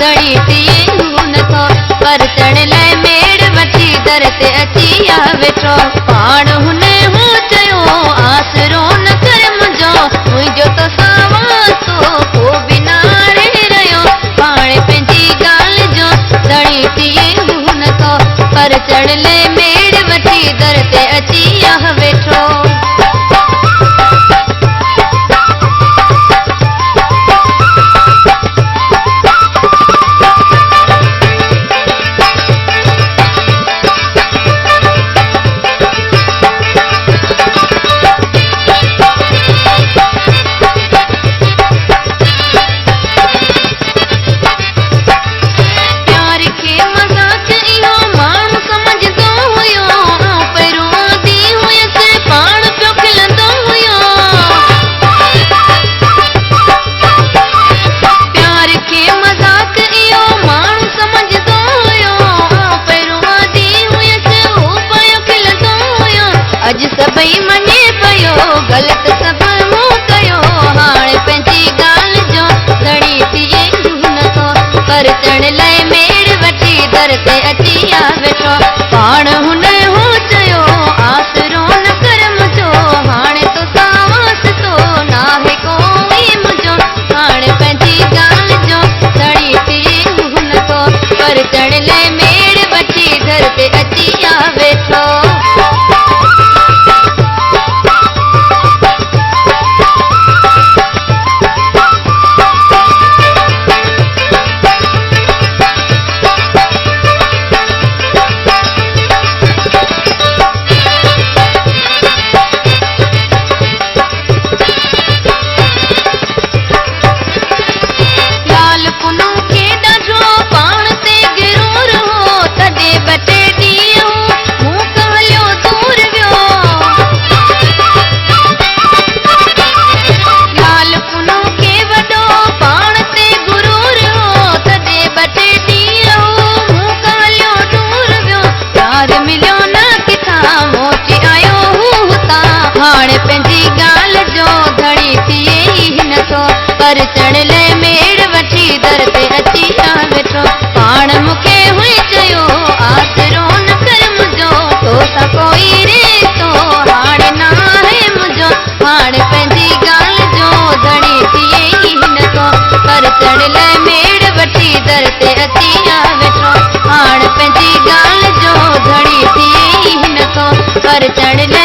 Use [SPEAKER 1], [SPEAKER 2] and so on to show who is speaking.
[SPEAKER 1] धणी थिए नथो पर चढ़ लाइ मेड़ वठी दर ते अची आ वेठो पाण हुन हू चयो आसरो न कर मुंहिंजो तो सावा तो को बिना रहियो पाण पंहिंजी ॻाल्हि जो धणी थिए नथो पर चढ़ लाइ मेड़ वठी दर ते अची आ वेठो अॼु सभई मञे पियो ग़लति सभु मूं कयो हाणे पंहिंजी ॻाल्हि जो धणी थिए नथो पर चढ़ लाइ मेड़ वठी दर ते अची आ वेठो पाण हुन हू चयो आसरो न कर मुंहिंजो हाणे तो सावास तो नाहे कोई मुंहिंजो हाणे पंहिंजी ॻाल्हि जो धणी थिए नथो पर चढ़ लाइ मेड़ वठी दर ते अची आ वेठो हाणे पंहिंजी ॻाल्हि जो धणी थिए नथो पर चढ़ लाइ मेड़ वठी दर ते अची आ वेठो पाण मूंखे हुई चयो आसरो न कर मुंहिंजो तोसां कोई रिश्तो हाणे न आहे मुंहिंजो हाणे पंहिंजी ॻाल्हि जो धणी थिए नथो पर चढ़ लाइ मेड़ वठी दर ते अची आ वेठो हाणे पंहिंजी ॻाल्हि जो धणी थिए नथो पर चढ़ लाइ